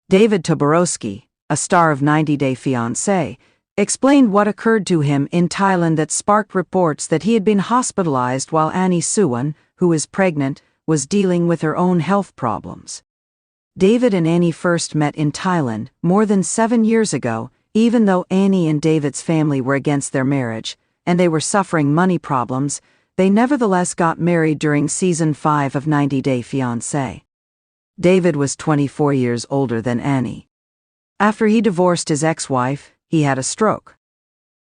David Toborowsky, a star of 90 Day Fiancé, explained what occurred to him in Thailand that sparked reports that he had been hospitalized while Suwan, who is pregnant, was dealing with her own health problems. David and Annie first met in Thailand more than 7 years ago, even though Annie and David's family were against their marriage, and they were suffering money problems. They nevertheless got married during season 5 of 90 Day Fiancé. David was 24 years older than Annie. After he divorced his ex-wife, he had a stroke.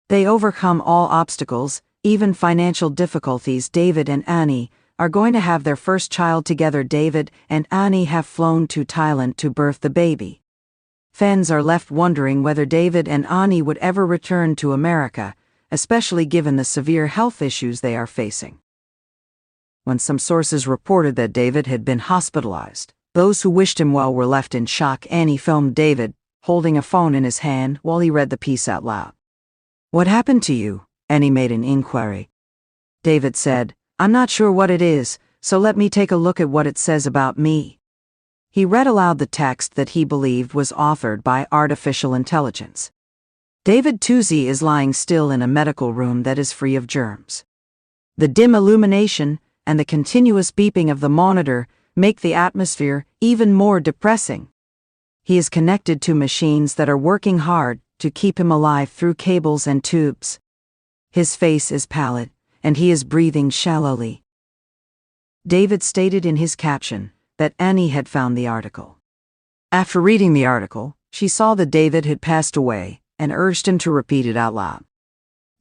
They overcome all obstacles, even financial difficulties. David and Annie are going to have their first child together. David and Annie have flown to Thailand to birth the baby. Fans are left wondering whether David and Annie would ever return to America, especially given the severe health issues they are facing. When some sources reported that David had been hospitalized, those who wished him well were left in shock. Annie filmed David holding a phone in his hand while he read the piece out loud. "What happened to you?" Annie made an inquiry. David said, "I'm not sure what it is, so let me take a look at what it says about me." He read aloud the text that he believed was authored by artificial intelligence. David Tuzi is lying still in a medical room that is free of germs. The dim illumination and the continuous beeping of the monitor make the atmosphere even more depressing. He is connected to machines that are working hard to keep him alive through cables and tubes. His face is pallid, and he is breathing shallowly. David stated in his caption that Annie had found the article. After reading the article, she saw that David had passed away and urged him to repeat it out loud.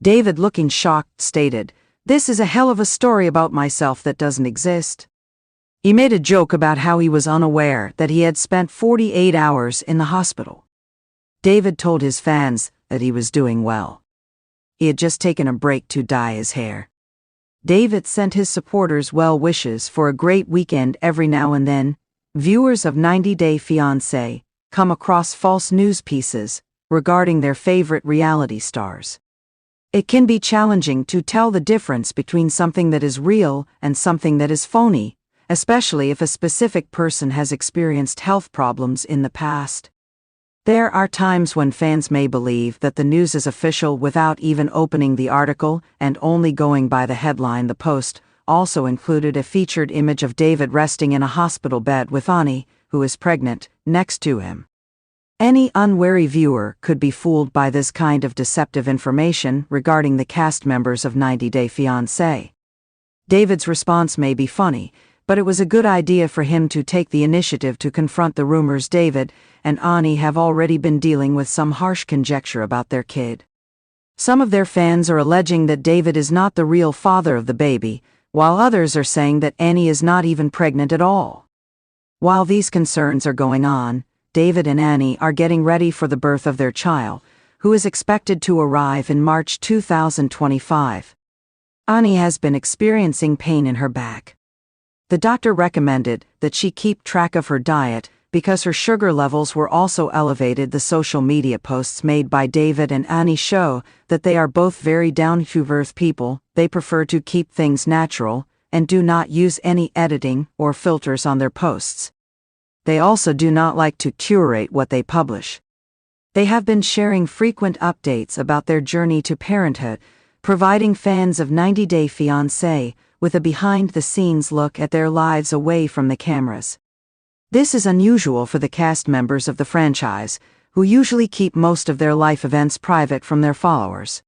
David, looking shocked, stated, "This is a hell of a story about myself that doesn't exist." He made a joke about how he was unaware that he had spent 48 hours in the hospital. David told his fans that he was doing well. He had just taken a break to dye his hair. David sent his supporters well wishes for a great weekend. Every now and then, viewers of 90 Day Fiancé come across false news pieces regarding their favorite reality stars. It can be challenging to tell the difference between something that is real and something that is phony, especially if a specific person has experienced health problems in the past. There are times when fans may believe that the news is official without even opening the article and only going by the headline. The post also included a featured image of David resting in a hospital bed with Annie, who is pregnant, next to him. Any unwary viewer could be fooled by this kind of deceptive information regarding the cast members of 90 Day Fiancé. David's response may be funny, but it was a good idea for him to take the initiative to confront the rumors. David and Annie have already been dealing with some harsh conjecture about their kid. Some of their fans are alleging that David is not the real father of the baby, while others are saying that Annie is not even pregnant at all. While these concerns are going on, David and Annie are getting ready for the birth of their child, who is expected to arrive in March 2025. Annie has been experiencing pain in her back. The doctor recommended that she keep track of her diet because her sugar levels were also elevated. The social media posts made by David and Annie show that they are both very down-to-earth people. They prefer to keep things natural and do not use any editing or filters on their posts. They also do not like to curate what they publish. They have been sharing frequent updates about their journey to parenthood, providing fans of 90 Day Fiancé with a behind-the-scenes look at their lives away from the cameras. This is unusual for the cast members of the franchise, who usually keep most of their life events private from their followers.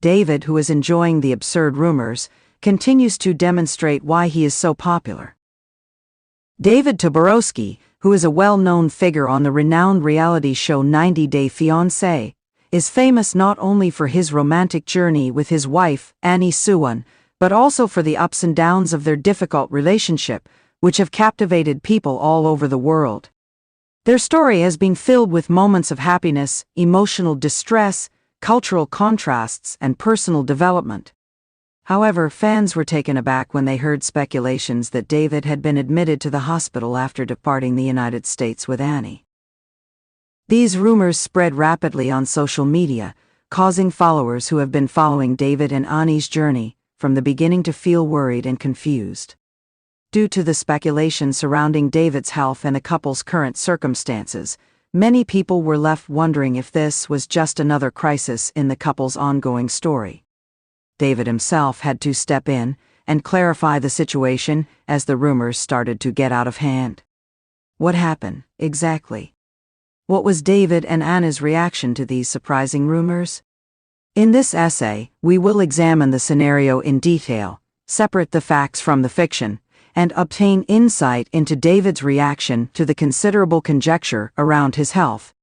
David, who is enjoying the absurd rumors, continues to demonstrate why he is so popular. David Toborowsky, who is a well-known figure on the renowned reality show 90 Day Fiancé, is famous not only for his romantic journey with his wife, Suwan, but also for the ups and downs of their difficult relationship, which have captivated people all over the world. Their story has been filled with moments of happiness, emotional distress, cultural contrasts, and personal development. However, fans were taken aback when they heard speculations that David had been admitted to the hospital after departing the United States with Annie. These rumors spread rapidly on social media, causing followers who have been following David and Annie's journey from the beginning to feel worried and confused. Due to the speculation surrounding David's health and the couple's current circumstances, many people were left wondering if this was just another crisis in the couple's ongoing story. David himself had to step in and clarify the situation as the rumors started to get out of hand. What happened, exactly? What was David and Anna's reaction to these surprising rumors? In this essay, we will examine the scenario in detail, separate the facts from the fiction, and obtain insight into David's reaction to the considerable conjecture around his health.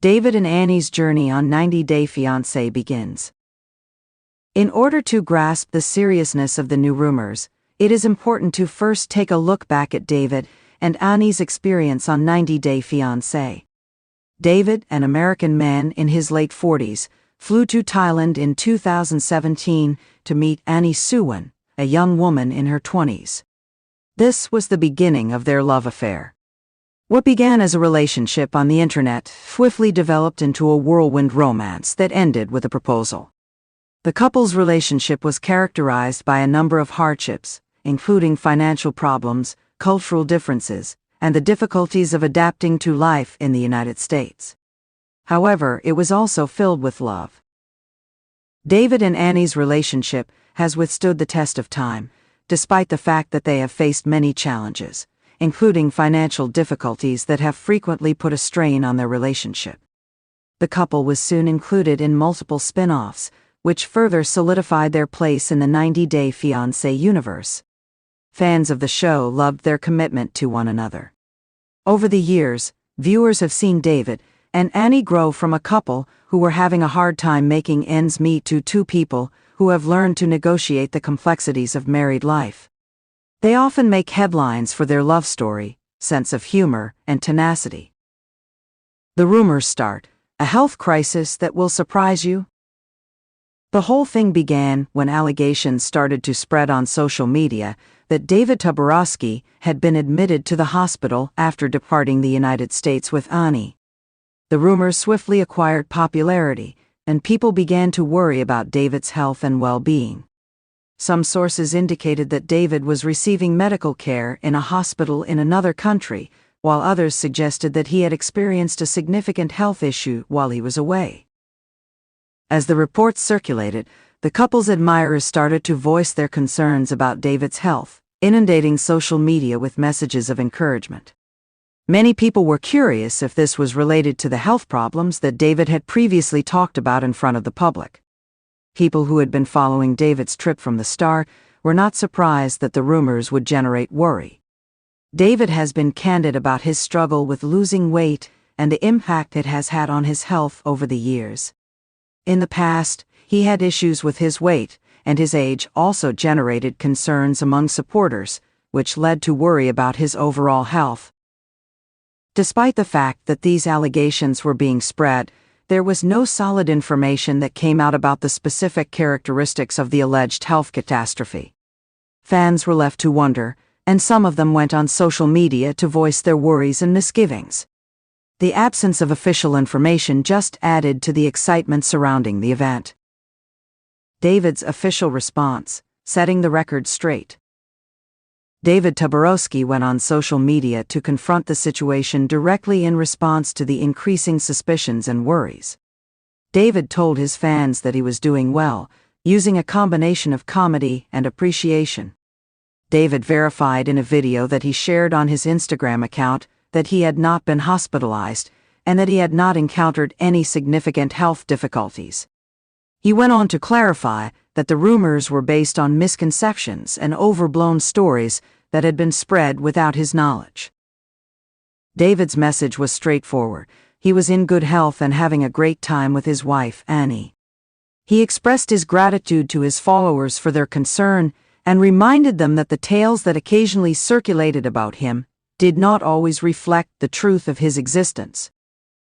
David and Annie's journey on 90-Day Fiancé begins. In order to grasp the seriousness of the new rumors, it is important to first take a look back at David and Annie's experience on 90-Day Fiancé. David, an American man in his late 40s, flew to Thailand in 2017 to meet Annie Suwan, a young woman in her 20s. This was the beginning of their love affair. What began as a relationship on the internet swiftly developed into a whirlwind romance that ended with a proposal. The couple's relationship was characterized by a number of hardships, including financial problems, cultural differences, and the difficulties of adapting to life in the United States. However, it was also filled with love. David and Annie's relationship has withstood the test of time, despite the fact that they have faced many challenges, including financial difficulties that have frequently put a strain on their relationship. The couple was soon included in multiple spin-offs, which further solidified their place in the 90-Day Fiancé universe. Fans of the show loved their commitment to one another. Over the years, viewers have seen David and Annie grow from a couple who were having a hard time making ends meet to two people who have learned to negotiate the complexities of married life. They often make headlines for their love story, sense of humor, and tenacity. The rumors start, a health crisis that will surprise you. The whole thing began when allegations started to spread on social media that David Toborowsky had been admitted to the hospital after departing the United States with Annie. The rumors swiftly acquired popularity, and people began to worry about David's health and well-being. Some sources indicated that David was receiving medical care in a hospital in another country, while others suggested that he had experienced a significant health issue while he was away. As the reports circulated, the couple's admirers started to voice their concerns about David's health, inundating social media with messages of encouragement. Many people were curious if this was related to the health problems that David had previously talked about in front of the public. People who had been following David's trip from the start were not surprised that the rumors would generate worry. David has been candid about his struggle with losing weight and the impact it has had on his health over the years. In the past, he had issues with his weight, and his age also generated concerns among supporters, which led to worry about his overall health. Despite the fact that these allegations were being spread, there was no solid information that came out about the specific characteristics of the alleged health catastrophe. Fans were left to wonder, and some of them went on social media to voice their worries and misgivings. The absence of official information just added to the excitement surrounding the event. David's official response, setting the record straight. David Toborowsky went on social media to confront the situation directly in response to the increasing suspicions and worries. David told his fans that he was doing well, using a combination of comedy and appreciation. David verified in a video that he shared on his Instagram account that he had not been hospitalized and that he had not encountered any significant health difficulties. He went on to clarify that the rumors were based on misconceptions and overblown stories that had been spread without his knowledge. David's message was straightforward. He was in good health and having a great time with his wife, Annie. He expressed his gratitude to his followers for their concern and reminded them that the tales that occasionally circulated about him did not always reflect the truth of his existence.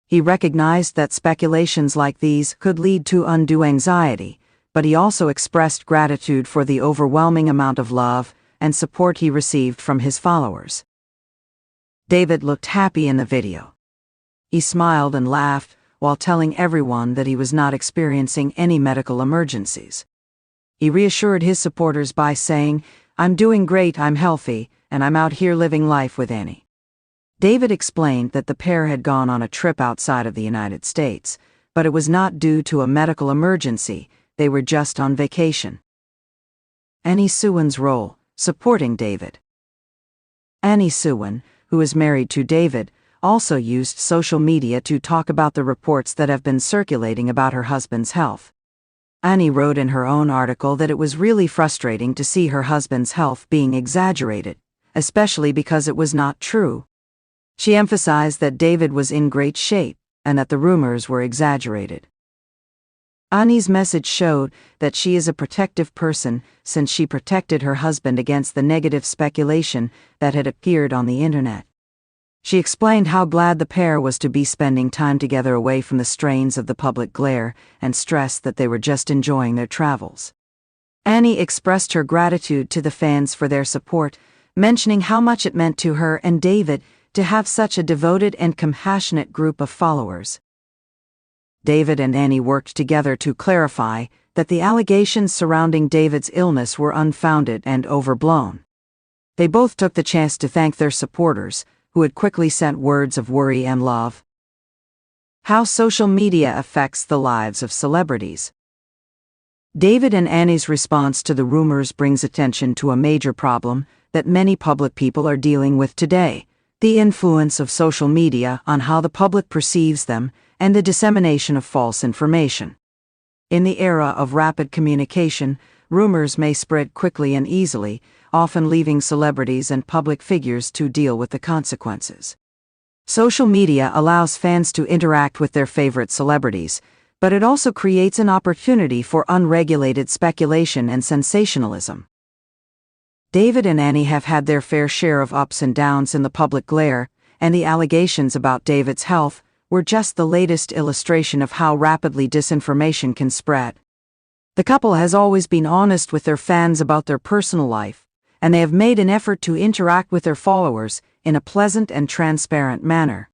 He recognized that speculations like these could lead to undue anxiety, but he also expressed gratitude for the overwhelming amount of love and support he received from his followers. David looked happy in the video. He smiled and laughed while telling everyone that he was not experiencing any medical emergencies. He reassured his supporters by saying, "I'm doing great, I'm healthy, and I'm out here living life with Annie." David explained that the pair had gone on a trip outside of the United States, but it was not due to a medical emergency, they were just on vacation. Suwan's role, supporting David. Suwan, who is married to David, also used social media to talk about the reports that have been circulating about her husband's health. Annie wrote in her own article that it was really frustrating to see her husband's health being exaggerated, especially because it was not true. She emphasized that David was in great shape and that the rumors were exaggerated. Annie's message showed that she is a protective person since she protected her husband against the negative speculation that had appeared on the internet. She explained how glad the pair was to be spending time together away from the strains of the public glare and stressed that they were just enjoying their travels. Annie expressed her gratitude to the fans for their support, mentioning how much it meant to her and David to have such a devoted and compassionate group of followers. David and Annie worked together to clarify that the allegations surrounding David's illness were unfounded and overblown. They both took the chance to thank their supporters, who had quickly sent words of worry and love. How social media affects the lives of celebrities. David and Annie's response to the rumors brings attention to a major problem that many public people are dealing with today: the influence of social media on how the public perceives them and the dissemination of false information. In the era of rapid communication, rumors may spread quickly and easily, often leaving celebrities and public figures to deal with the consequences. Social media allows fans to interact with their favorite celebrities, but it also creates an opportunity for unregulated speculation and sensationalism. David and Annie have had their fair share of ups and downs in the public glare, and the allegations about David's health were just the latest illustration of how rapidly disinformation can spread. The couple has always been honest with their fans about their personal life, and they have made an effort to interact with their followers in a pleasant and transparent manner.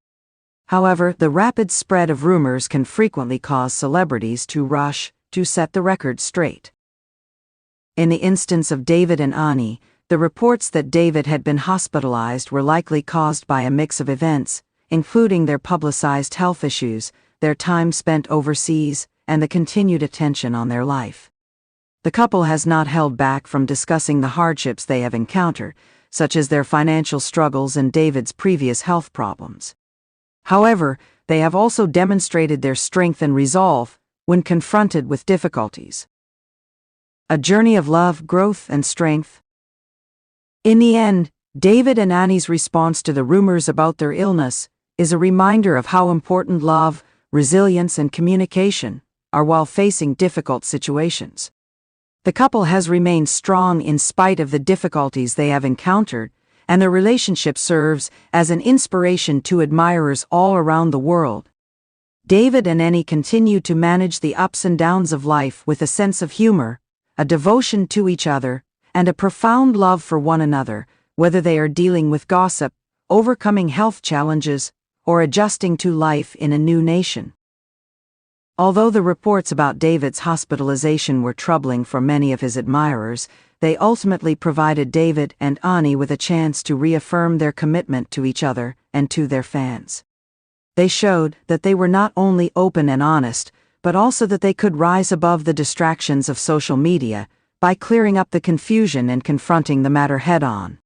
However, the rapid spread of rumors can frequently cause celebrities to rush to set the record straight. In the instance of David and Annie, the reports that David had been hospitalized were likely caused by a mix of events, including their publicized health issues, their time spent overseas, and the continued attention on their life. The couple has not held back from discussing the hardships they have encountered, such as their financial struggles and David's previous health problems. However, they have also demonstrated their strength and resolve when confronted with difficulties. A journey of love, growth, and strength. In the end, David and Annie's response to the rumors about their illness is a reminder of how important love, resilience, and communication are while facing difficult situations. The couple has remained strong in spite of the difficulties they have encountered, and their relationship serves as an inspiration to admirers all around the world. David and Annie continue to manage the ups and downs of life with a sense of humor, a devotion to each other, and a profound love for one another, whether they are dealing with gossip, overcoming health challenges, or adjusting to life in a new nation. Although the reports about David's hospitalization were troubling for many of his admirers, they ultimately provided David and Annie with a chance to reaffirm their commitment to each other and to their fans. They showed that they were not only open and honest, but also that they could rise above the distractions of social media by clearing up the confusion and confronting the matter head-on.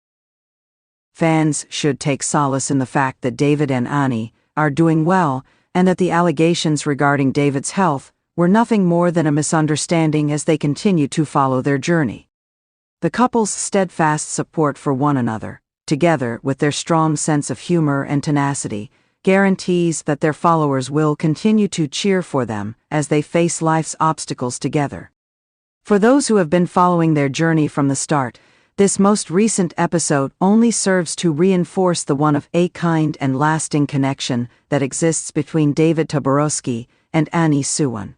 Fans should take solace in the fact that David and Annie are doing well, and that the allegations regarding David's health were nothing more than a misunderstanding as they continue to follow their journey. The couple's steadfast support for one another, together with their strong sense of humor and tenacity, guarantees that their followers will continue to cheer for them as they face life's obstacles together. For those who have been following their journey from the start, this most recent episode only serves to reinforce the one-of-a-kind and lasting connection that exists between David Toborowsky and Suwan.